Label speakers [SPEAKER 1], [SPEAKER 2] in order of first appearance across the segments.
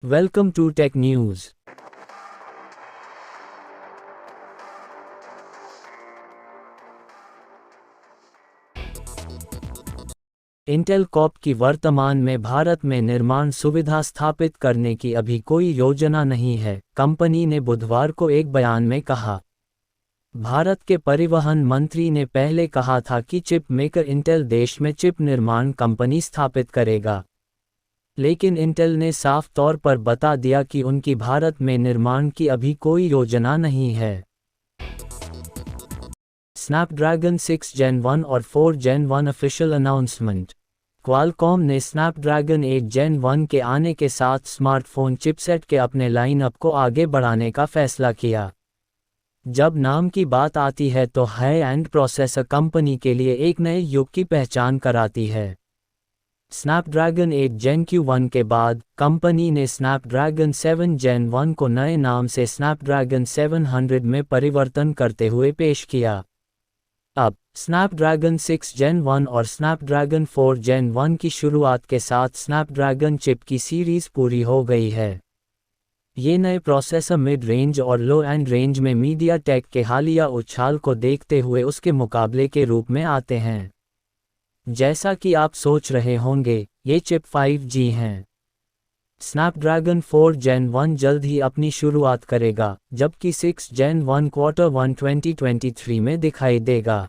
[SPEAKER 1] Welcome to Tech News. Intel Corp की वर्तमान में भारत में निर्माण सुविधा स्थापित करने की अभी कोई योजना नहीं है, कंपनी ने बुधवार को एक बयान में कहा। भारत के परिवहन मंत्री ने पहले कहा था कि चिप मेकर इंटेल देश में चिप निर्माण कंपनी स्थापित करेगा, लेकिन इंटेल ने साफ तौर पर बता दिया कि उनकी भारत में निर्माण की अभी कोई योजना नहीं है। स्नैपड्रैगन 6 Gen 1 और 4 Gen 1 ऑफिशियल अनाउंसमेंट। क्वालकॉम ने स्नैपड्रैगन 8 Gen 1 के आने के साथ स्मार्टफोन चिपसेट के अपने लाइनअप को आगे बढ़ाने का फैसला किया। जब नाम की बात आती है तो हाई एंड प्रोसेसर कंपनी के लिए एक नए युग की पहचान कराती है। स्नैपड्रैगन 8 Gen Q1 के बाद कंपनी ने स्नैपड्रैगन 7 Gen 1 को नए नाम से स्नैपड्रैगन 700 में परिवर्तन करते हुए पेश किया। अब स्नैपड्रैगन 6 Gen 1 और स्नैपड्रैगन 4 Gen 1 की शुरुआत के साथ स्नैपड्रैगन चिप की सीरीज पूरी हो गई है। ये नए प्रोसेसर मिड रेंज और लो एंड रेंज में मीडियाटेक के हालिया उछाल को देखते हुए उसके मुकाबले के रूप में आते हैं। जैसा कि आप सोच रहे होंगे, ये चिप 5G हैं। स्नैपड्रैगन 4 Gen 1 जल्द ही अपनी शुरुआत करेगा, जबकि 6 Gen 1 Q1 2023 में दिखाई देगा।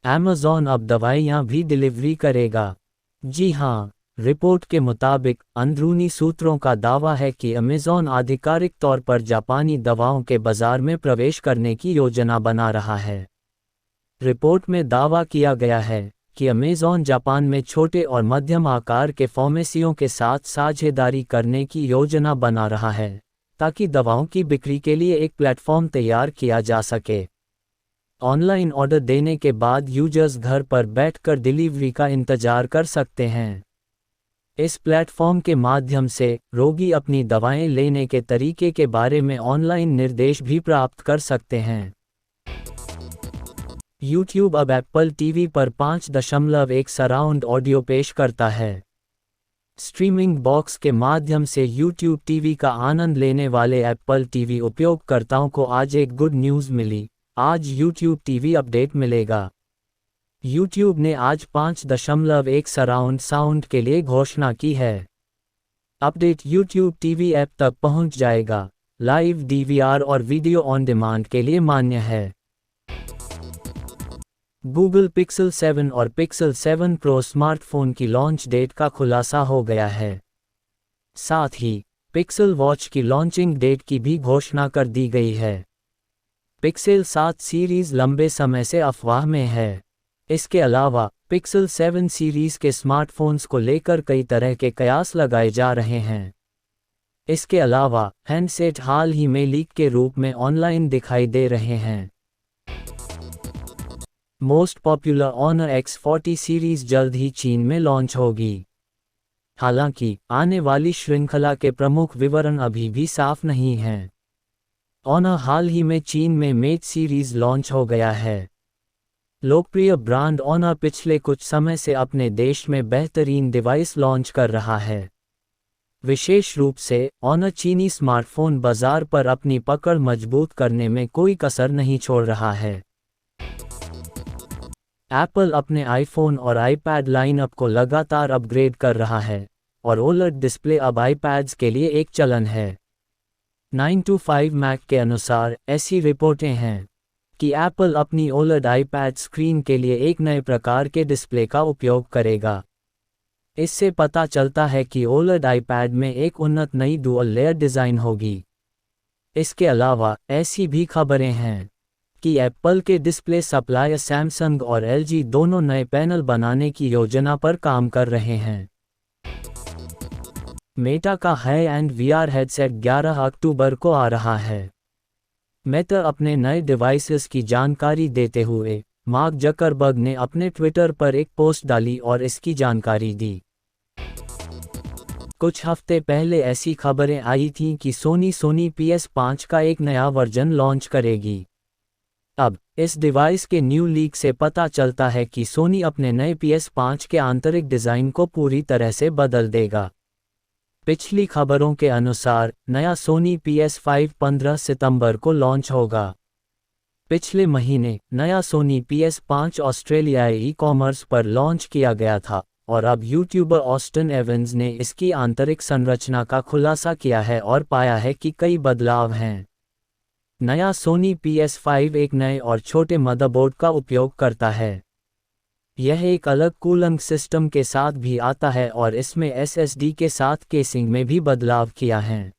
[SPEAKER 1] Amazon अब दवाइयाँ भी डिलीवरी करेगा। जी हां, रिपोर्ट के मुताबिक अंदरूनी सूत्रों का दावा है कि Amazon आधिकारिक तौर पर जापानी दवाओं के बाजार में प्रवेश करने की योजना बना रहा है। रिपोर्ट में दावा किया गया है कि Amazon जापान में छोटे और मध्यम आकार के फार्मेसियों के साथ साझेदारी करने की योजना बना रहा है, ताकि दवाओं की बिक्री के लिए एक प्लेटफॉर्म तैयार किया जा सके। ऑनलाइन ऑर्डर देने के बाद यूजर्स घर पर बैठकर डिलीवरी का इंतजार कर सकते हैं। इस प्लेटफॉर्म के माध्यम से रोगी अपनी दवाएं लेने के तरीके के बारे में ऑनलाइन निर्देश भी प्राप्त कर सकते हैं। YouTube अब Apple TV पर 5.1 सराउंड ऑडियो पेश करता है। स्ट्रीमिंग बॉक्स के माध्यम से YouTube TV का आनंद लेने वाले Apple TV उपयोगकर्ताओं को आज एक गुड न्यूज़ मिली। आज YouTube TV अपडेट मिलेगा। YouTube ने आज 5.1 सराउंड साउंड के लिए घोषणा की है। अपडेट YouTube TV ऐप तक पहुंच जाएगा। लाइव DVR और वीडियो ऑन डिमांड के लिए मान्य है। गूगल पिक्सल 7 और पिक्सल 7 प्रो स्मार्टफोन की लॉन्च डेट का खुलासा हो गया है। साथ ही पिक्सल वॉच की लॉन्चिंग डेट की भी घोषणा कर दी गई है। पिक्सल 7 सीरीज लंबे समय से अफवाह में है। इसके अलावा पिक्सल 7 सीरीज के स्मार्टफोन्स को लेकर कई तरह के कयास लगाए जा रहे हैं। इसके अलावा हैंडसेट हाल ही में लीक के रूप में ऑनलाइन दिखाई दे रहे हैं। Most popular Honor X40 series जल्द ही चीन में लॉन्च होगी। हालांकि आने वाली श्रृंखला के प्रमुख विवरण अभी भी साफ नहीं हैं। Honor हाल ही में चीन में मेट सीरीज लॉन्च हो गया है। लोकप्रिय ब्रांड Honor पिछले कुछ समय से अपने देश में बेहतरीन डिवाइस लॉन्च कर रहा है। विशेष रूप से Honor चीनी स्मार्टफोन बाजार पर अपनी पकड़ मजबूत करने में कोई कसर नहीं छोड़ रहा है। एप्पल अपने आईफोन और आईपैड लाइनअप को लगातार अपग्रेड कर रहा है, और OLED डिस्प्ले अब आईपैड्स के लिए एक चलन है। 9to5 Mac के अनुसार ऐसी रिपोर्टें हैं कि एप्पल अपनी OLED आईपैड स्क्रीन के लिए एक नए प्रकार के डिस्प्ले का उपयोग करेगा। इससे पता चलता है कि OLED आईपैड में एक उन्नत नई डुअल लेयर डिज़ाइन होगी। इसके अलावा ऐसी भी खबरें हैं कि एप्पल के डिस्प्ले सप्लायर सैमसंग और LG दोनों नए पैनल बनाने की योजना पर काम कर रहे हैं। मेटा का हाई एंड VR हेडसेट 11 अक्टूबर को आ रहा है। मेटा अपने नए डिवाइसेस की जानकारी देते हुए मार्क जकरबर्ग ने अपने ट्विटर पर एक पोस्ट डाली और इसकी जानकारी दी। कुछ हफ्ते पहले ऐसी खबरें आई थीं कि सोनी PS5 का एक नया वर्जन लॉन्च करेगी। अब इस डिवाइस के न्यू लीक से पता चलता है कि सोनी अपने नए PS5 के आंतरिक डिज़ाइन को पूरी तरह से बदल देगा। पिछली खबरों के अनुसार नया सोनी PS5 15 सितंबर को लॉन्च होगा। पिछले महीने नया सोनी PS5 ऑस्ट्रेलियाई ई-कॉमर्स पर लॉन्च किया गया था और अब यूट्यूबर ऑस्टिन एवंस ने इसकी आंतरिक संरचना का खुलासा किया है और पाया है कि कई बदलाव हैं। नया सोनी PS5 एक नए और छोटे मदरबोर्ड का उपयोग करता है। यह एक अलग कूलिंग सिस्टम के साथ भी आता है और इसमें SSD के साथ केसिंग में भी बदलाव किया है।